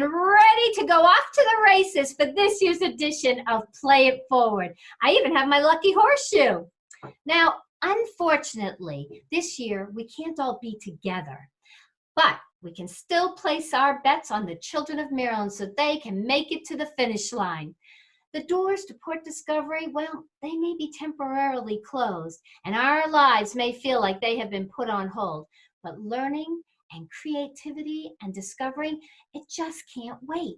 and ready to go off to the races for this year's edition of Play It Forward. I even have my lucky horseshoe. Now, unfortunately, this year we can't all be together, but we can still place our bets on the children of Maryland so they can make it to the finish line. The doors to Port Discovery, well, they may be temporarily closed, and our lives may feel like they have been put on hold, but learning and creativity and discovering, it just can't wait.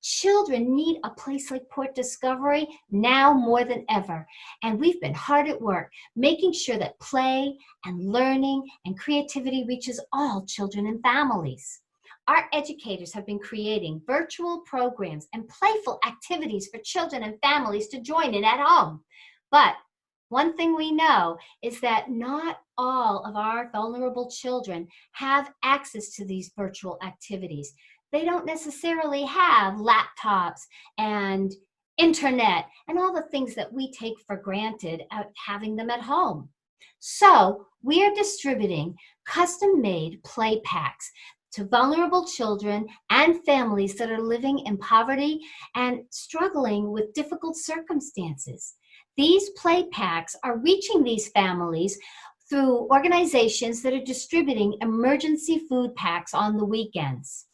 Children need a place like Port Discovery now more than ever, and we've been hard at work making sure that play and learning and creativity reaches all children and families. Our educators have been creating virtual programs and playful activities for children and families to join in at home. But one thing we know is that not all of our vulnerable children have access to these virtual activities. They don't necessarily have laptops and internet and all the things that we take for granted having them at home. So we are distributing custom-made play packs to vulnerable children and families that are living in poverty and struggling with difficult circumstances. These play packs are reaching these families through organizations that are distributing emergency food packs on the weekends.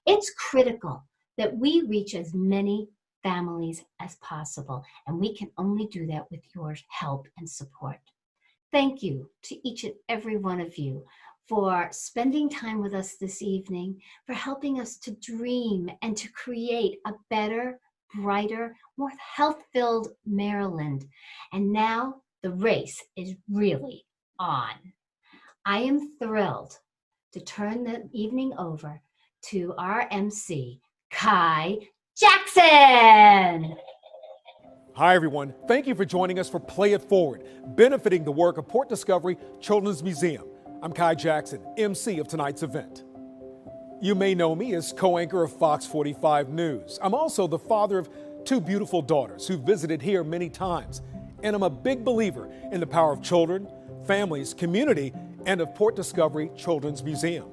It's critical that we reach as many families as possible, and we can only do that with your help and support. Thank you to each and every one of you for spending time with us this evening, for helping us to dream and to create a better, brighter, more health-filled Maryland. And now the race is really on. I am thrilled to turn the evening over to our MC, Kai Jackson. Hi, everyone. Thank you for joining us for Play It Forward, benefiting the work of Port Discovery Children's Museum. I'm Kai Jackson, MC of tonight's event. You may know me as co-anchor of Fox 45 News. I'm also the father of two beautiful daughters who visited here many times, and I'm a big believer in the power of children, families, community, and of Port Discovery Children's Museum.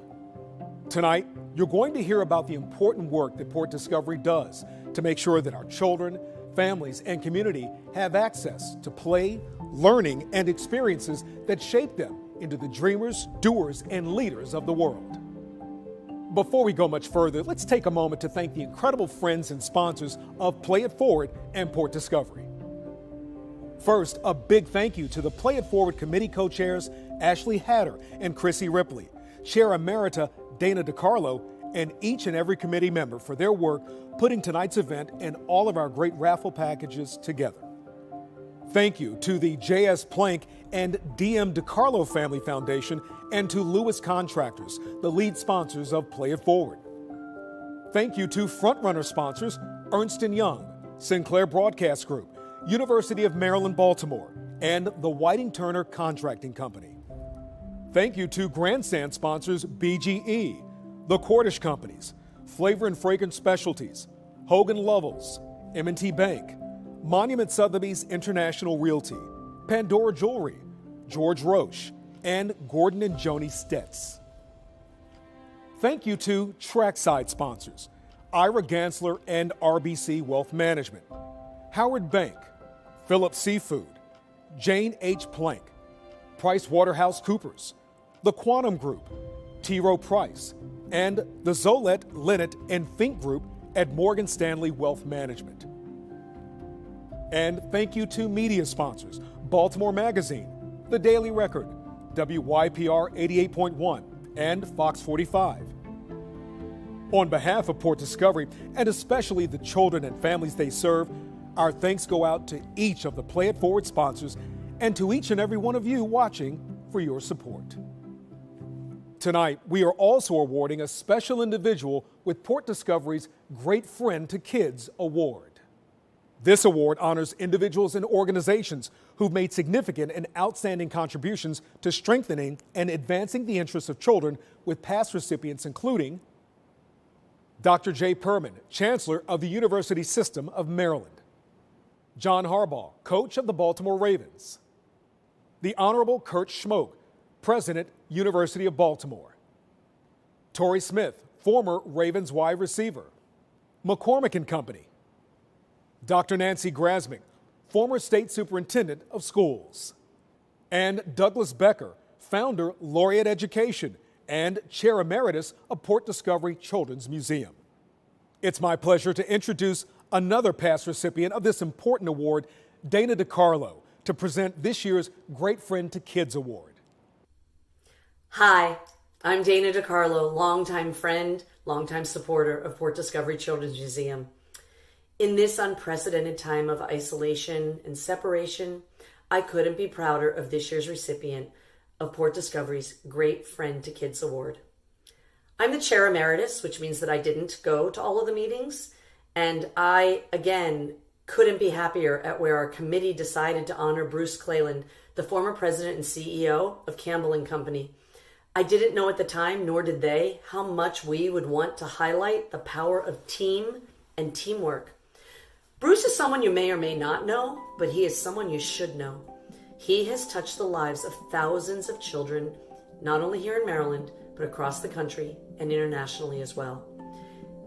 Tonight, you're going to hear about the important work that Port Discovery does to make sure that our children, families, and community have access to play, learning, and experiences that shape them into the dreamers, doers, and leaders of the world. Before we go much further, let's take a moment to thank the incredible friends and sponsors of Play It Forward and Port Discovery. First, a big thank you to the Play It Forward committee co-chairs Ashley Hatter and Chrissy Ripley, Chair Emerita Dana DiCarlo, and each and every committee member for their work putting tonight's event and all of our great raffle packages together. Thank you to the J.S. Plank and D.M. DiCarlo Family Foundation and to Lewis Contractors, the lead sponsors of Play It Forward. Thank you to frontrunner sponsors Ernst & Young, Sinclair Broadcast Group, University of Maryland, Baltimore, and the Whiting-Turner Contracting Company. Thank you to grandstand sponsors BGE, The Cordish Companies, Flavor and Fragrance Specialties, Hogan Lovells, M&T Bank, Monument Sotheby's International Realty, Pandora Jewelry, George Roche, and Gordon and Joni Stetz. Thank you to trackside sponsors, Ira Gansler and RBC Wealth Management, Howard Bank, Phillips Seafood, Jane H. Plank, Price Waterhouse Coopers, the Quantum Group, T. Rowe Price, and the Zolette, Linnet, and Fink Group at Morgan Stanley Wealth Management. And thank you to media sponsors, Baltimore Magazine, The Daily Record, WYPR 88.1, and Fox 45. On behalf of Port Discovery, and especially the children and families they serve, our thanks go out to each of the Play It Forward sponsors and to each and every one of you watching for your support. Tonight, we are also awarding a special individual with Port Discovery's Great Friend to Kids Award. This award honors individuals and organizations who've made significant and outstanding contributions to strengthening and advancing the interests of children, with past recipients including Dr. Jay Perman, Chancellor of the University System of Maryland; John Harbaugh, coach of the Baltimore Ravens; the Honorable Kurt Schmoke, President, University of Baltimore; Torrey Smith, former Ravens wide receiver; McCormick and Company, Dr. Nancy Grasmick, former state superintendent of schools, and Douglas Becker, founder, Laureate Education, and chair emeritus of Port Discovery Children's Museum. It's my pleasure to introduce another past recipient of this important award, Dana DiCarlo, to present this year's Great Friend to Kids Award. Hi, I'm Dana DiCarlo, longtime friend, longtime supporter of Port Discovery Children's Museum. In this unprecedented time of isolation and separation, I couldn't be prouder of this year's recipient of Port Discovery's Great Friend to Kids Award. I'm the chair emeritus, which means that I didn't go to all of the meetings, and I, again, couldn't be happier at where our committee decided to honor Bruce Cleland, the former president and CEO of Campbell and Company. I didn't know at the time, nor did they, how much we would want to highlight the power of team and teamwork. Bruce is someone you may or may not know, but he is someone you should know. He has touched the lives of thousands of children, not only here in Maryland, but across the country and internationally as well.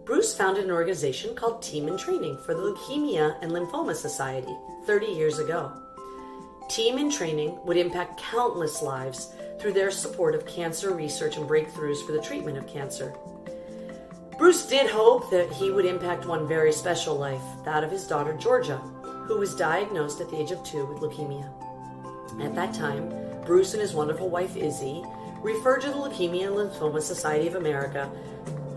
Bruce founded an organization called Team in Training for the Leukemia and Lymphoma Society 30 years ago. Team in Training would impact countless lives through their support of cancer research and breakthroughs for the treatment of cancer. Bruce did hope that he would impact one very special life, that of his daughter Georgia, who was diagnosed at the age of 2 with leukemia. At that time, Bruce and his wonderful wife Izzy referred to the Leukemia and Lymphoma Society of America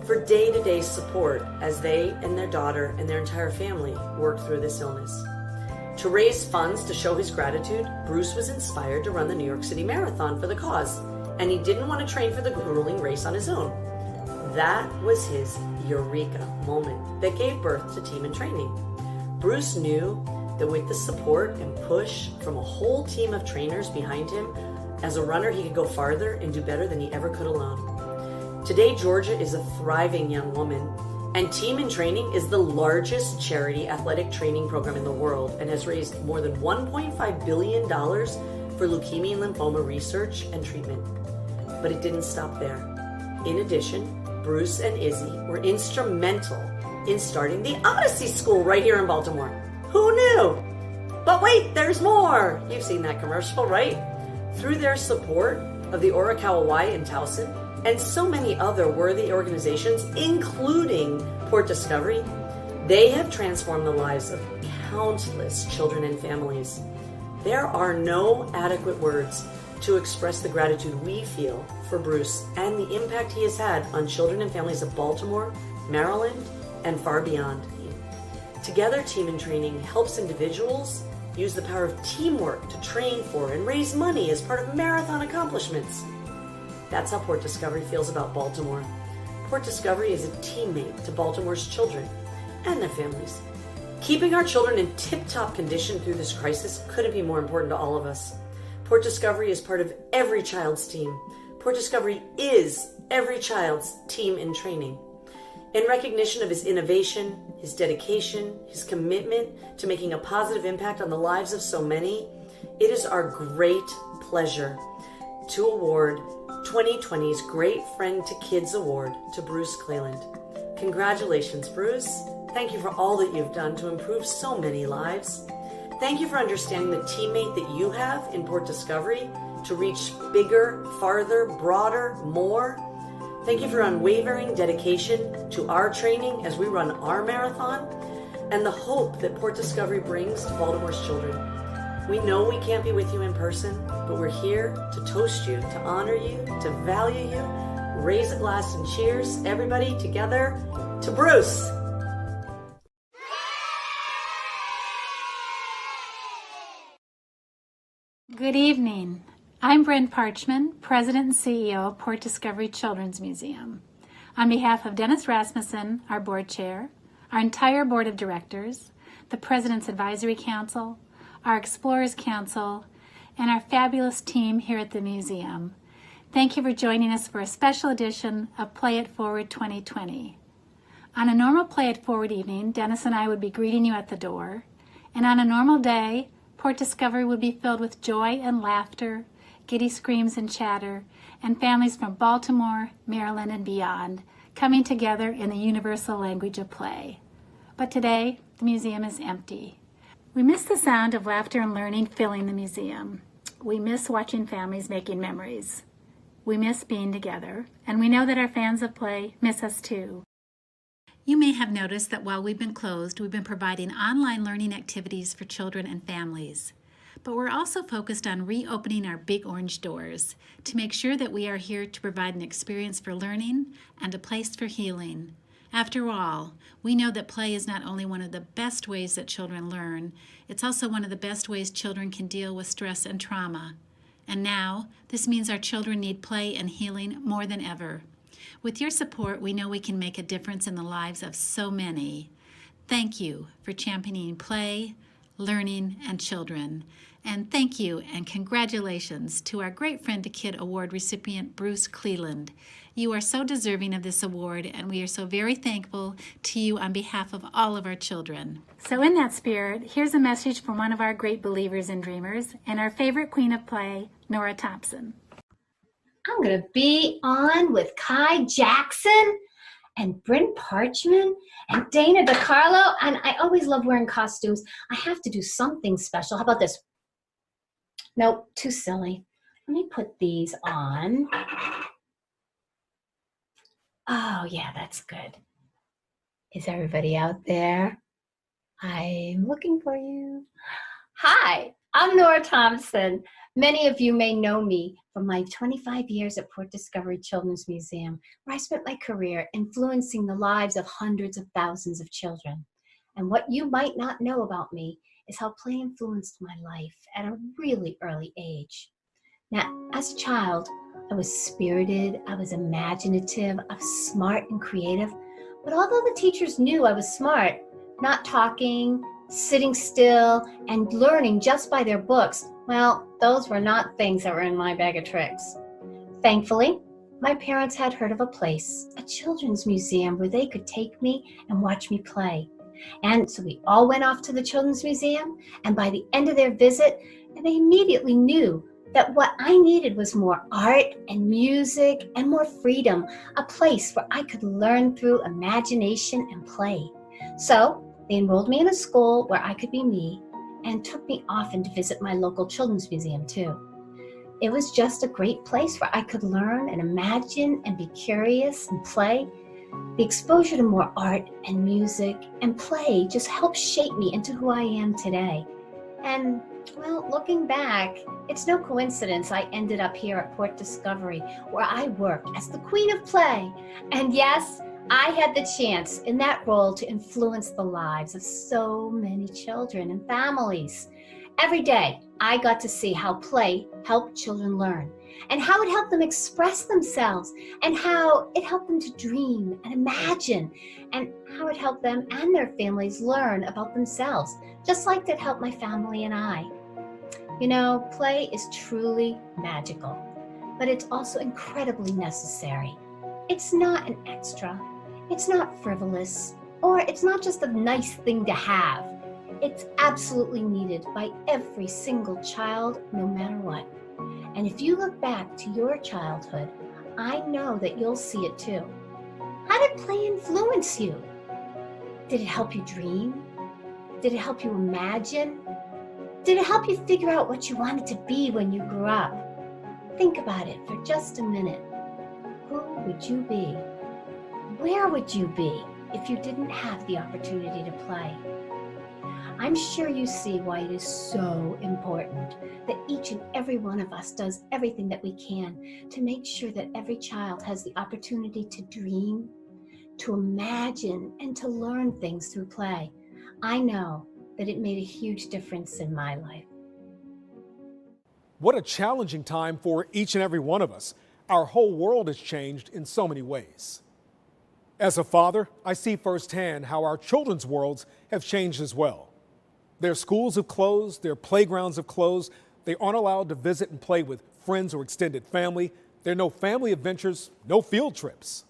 for day-to-day support as they and their daughter and their entire family worked through this illness. To raise funds to show his gratitude, Bruce was inspired to run the New York City Marathon for the cause, and he didn't want to train for the grueling race on his own. That was his eureka moment that gave birth to Team in Training. Bruce knew that with the support and push from a whole team of trainers behind him, as a runner he could go farther and do better than he ever could alone. Today, Georgia is a thriving young woman, and Team in Training is the largest charity athletic training program in the world and has raised more than $1.5 billion for leukemia and lymphoma research and treatment. But it didn't stop there. In addition, Bruce and Izzy were instrumental in starting the Odyssey School right here in Baltimore. Who knew? But wait, there's more! You've seen that commercial, right? Through their support of the Orikawa Y in Towson and so many other worthy organizations, including Port Discovery, they have transformed the lives of countless children and families. There are no adequate words to express the gratitude we feel for Bruce and the impact he has had on children and families of Baltimore, Maryland, and far beyond. Together, Team in Training helps individuals use the power of teamwork to train for and raise money as part of marathon accomplishments. That's how Port Discovery feels about Baltimore. Port Discovery is a teammate to Baltimore's children and their families. Keeping our children in tip-top condition through this crisis couldn't be more important to all of us. Port Discovery is part of every child's team. Port Discovery is every child's Team in Training. In recognition of his innovation, his dedication, his commitment to making a positive impact on the lives of so many, it is our great pleasure to award 2020's Great Friend to Kids Award to Bruce Cleland. Congratulations, Bruce. Thank you for all that you've done to improve so many lives. Thank you for understanding the teammate that you have in Port Discovery to reach bigger, farther, broader, more. Thank you for unwavering dedication to our training as we run our marathon and the hope that Port Discovery brings to Baltimore's children. We know we can't be with you in person, but we're here to toast you, to honor you, to value you. Raise a glass and cheers, everybody together, to Bruce. Good evening. I'm Bryn Parchman, President and CEO of Port Discovery Children's Museum. On behalf of Dennis Rasmussen, our board chair, our entire board of directors, the President's Advisory Council, our Explorers Council, and our fabulous team here at the museum, thank you for joining us for a special edition of Play It Forward 2020. On a normal Play It Forward evening, Dennis and I would be greeting you at the door, and on a normal day, Port Discovery would be filled with joy and laughter, giddy screams and chatter, and families from Baltimore, Maryland, and beyond coming together in the universal language of play. But today, the museum is empty. We miss the sound of laughter and learning filling the museum. We miss watching families making memories. We miss being together, and we know that our fans of play miss us too. You may have noticed that while we've been closed, we've been providing online learning activities for children and families. But we're also focused on reopening our big orange doors to make sure that we are here to provide an experience for learning and a place for healing. After all, we know that play is not only one of the best ways that children learn, it's also one of the best ways children can deal with stress and trauma. And now, this means our children need play and healing more than ever. With your support, we know we can make a difference in the lives of so many. Thank you for championing play, learning, and children. And thank you and congratulations to our Great Friend to Kid Award recipient, Bruce Cleland. You are so deserving of this award, and we are so very thankful to you on behalf of all of our children. So in that spirit, here's a message from one of our great believers and dreamers, and our favorite queen of play, Nora Thompson. I'm going to be on with Kai Jackson and Bryn Parchman and Dana DiCarlo, and I always love wearing costumes. I have to do something special. How about this? Nope, too silly. Let me put these on. Oh, yeah, that's good. Is everybody out there? I'm looking for you. Hi, I'm Nora Thompson. Many of you may know me from my 25 years at Port Discovery Children's Museum, where I spent my career influencing the lives of hundreds of thousands of children. And what you might not know about me is how play influenced my life at a really early age. Now, as a child, I was spirited, I was imaginative, I was smart and creative. But although the teachers knew I was smart, not talking, sitting still, and learning just by their books, well, those were not things that were in my bag of tricks. Thankfully, my parents had heard of a place, a children's museum, where they could take me and watch me play. And so we all went off to the Children's Museum, and by the end of their visit, they immediately knew that what I needed was more art and music and more freedom, a place where I could learn through imagination and play. So they enrolled me in a school where I could be me and took me often to visit my local children's museum too. It was just a great place where I could learn and imagine and be curious and play. The exposure to more art and music and play just helped shape me into who I am today. And, well, looking back, it's no coincidence I ended up here at Port Discovery, where I worked as the queen of play. And yes, I had the chance in that role to influence the lives of so many children and families. Every day, I got to see how play helped children learn, and how it helped them express themselves, and how it helped them to dream and imagine, and how it helped them and their families learn about themselves, just like it helped my family and I. You know, play is truly magical, but it's also incredibly necessary. It's not an extra, it's not frivolous, or it's not just a nice thing to have. It's absolutely needed by every single child, no matter what. And if you look back to your childhood, I know that you'll see it too. How did play influence you? Did it help you dream? Did it help you imagine? Did it help you figure out what you wanted to be when you grew up? Think about it for just a minute. Who would you be? Where would you be if you didn't have the opportunity to play? I'm sure you see why it is so important that each and every one of us does everything that we can to make sure that every child has the opportunity to dream, to imagine, and to learn things through play. I know that it made a huge difference in my life. What a challenging time for each and every one of us. Our whole world has changed in so many ways. As a father, I see firsthand how our children's worlds have changed as well. Their schools have closed, their playgrounds have closed, they aren't allowed to visit and play with friends or extended family. There are no family adventures, no field trips.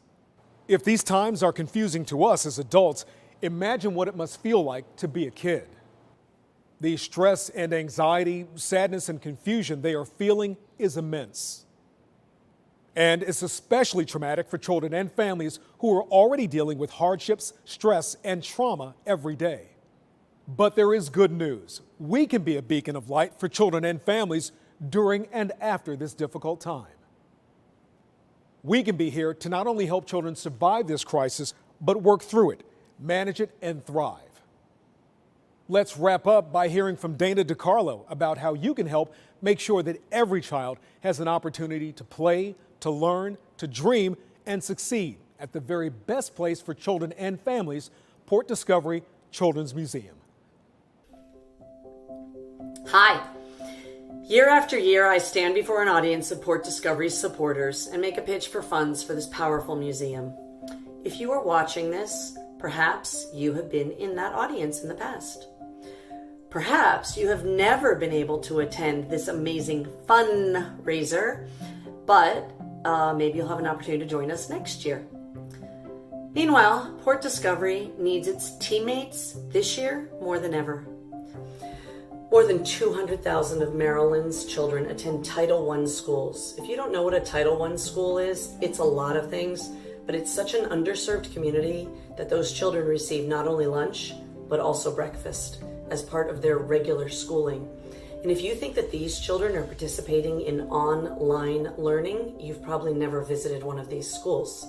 If these times are confusing to us as adults, imagine what it must feel like to be a kid. The stress and anxiety, sadness and confusion they are feeling is immense. And it's especially traumatic for children and families who are already dealing with hardships, stress, and trauma every day. But there is good news. We can be a beacon of light for children and families during and after this difficult time. We can be here to not only help children survive this crisis, but work through it, manage it, and thrive. Let's wrap up by hearing from Dana DiCarlo about how you can help make sure that every child has an opportunity to play, to learn, to dream, and succeed at the very best place for children and families, Port Discovery Children's Museum. Hi. Year after year, I stand before an audience of Port Discovery's supporters and make a pitch for funds for this powerful museum. If you are watching this, perhaps you have been in that audience in the past. Perhaps you have never been able to attend this amazing fundraiser, but maybe you'll have an opportunity to join us next year. Meanwhile, Port Discovery needs its teammates this year more than ever. More than 200,000 of Maryland's children attend Title I schools. If you don't know what a Title I school is, it's a lot of things, but it's such an underserved community that those children receive not only lunch, but also breakfast as part of their regular schooling. And if you think that these children are participating in online learning, you've probably never visited one of these schools.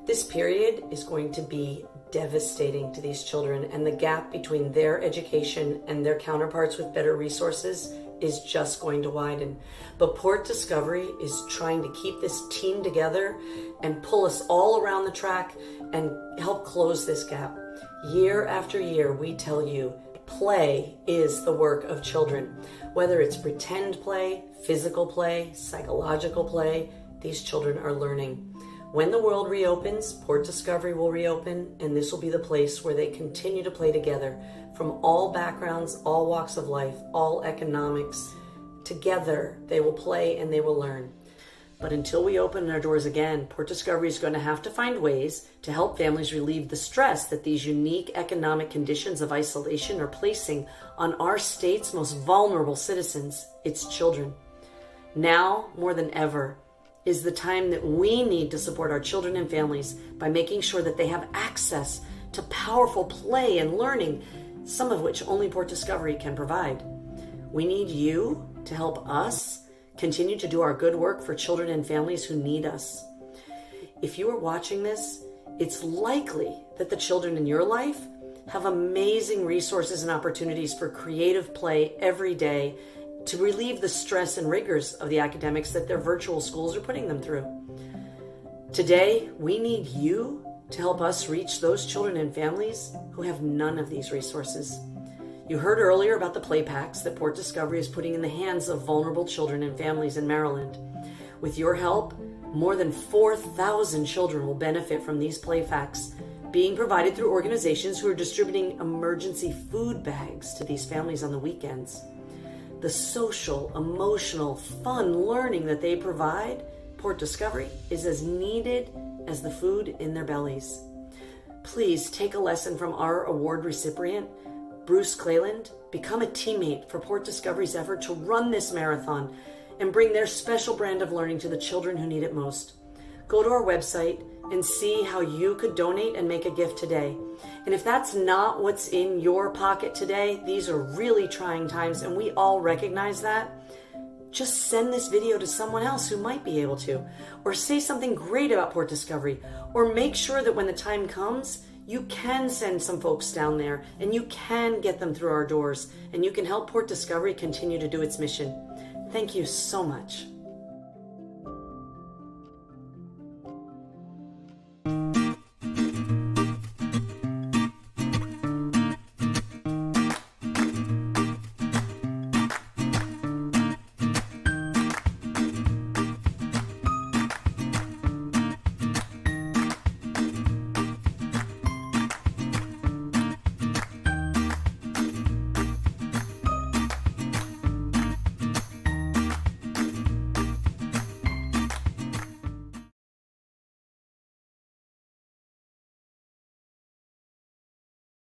This period is going to be devastating to these children, and the gap between their education and their counterparts with better resources is just going to widen. But Port Discovery is trying to keep this team together and pull us all around the track and help close this gap. Year after year, we tell you, play is the work of children. Whether it's pretend play, physical play, psychological play, these children are learning. When the world reopens, Port Discovery will reopen, and this will be the place where they continue to play together from all backgrounds, all walks of life, all economics. Together, they will play and they will learn. But until we open our doors again, Port Discovery is going to have to find ways to help families relieve the stress that these unique economic conditions of isolation are placing on our state's most vulnerable citizens, its children. Now, more than ever, is the time that we need to support our children and families by making sure that they have access to powerful play and learning, some of which only Port Discovery can provide. We need you to help us continue to do our good work for children and families who need us. If you are watching this, it's likely that the children in your life have amazing resources and opportunities for creative play every day to relieve the stress and rigors of the academics that their virtual schools are putting them through. Today, we need you to help us reach those children and families who have none of these resources. You heard earlier about the play packs that Port Discovery is putting in the hands of vulnerable children and families in Maryland. With your help, more than 4,000 children will benefit from these play packs being provided through organizations who are distributing emergency food bags to these families on the weekends. The social, emotional, fun learning that they provide, Port Discovery, is as needed as the food in their bellies. Please take a lesson from our award recipient, Bruce Cleland. Become a teammate for Port Discovery's effort to run this marathon and bring their special brand of learning to the children who need it most. Go to our website and see how you could donate and make a gift today. And if that's not what's in your pocket today, these are really trying times and we all recognize that. Just send this video to someone else who might be able to, or say something great about Port Discovery, or make sure that when the time comes, you can send some folks down there and you can get them through our doors and you can help Port Discovery continue to do its mission. Thank you so much.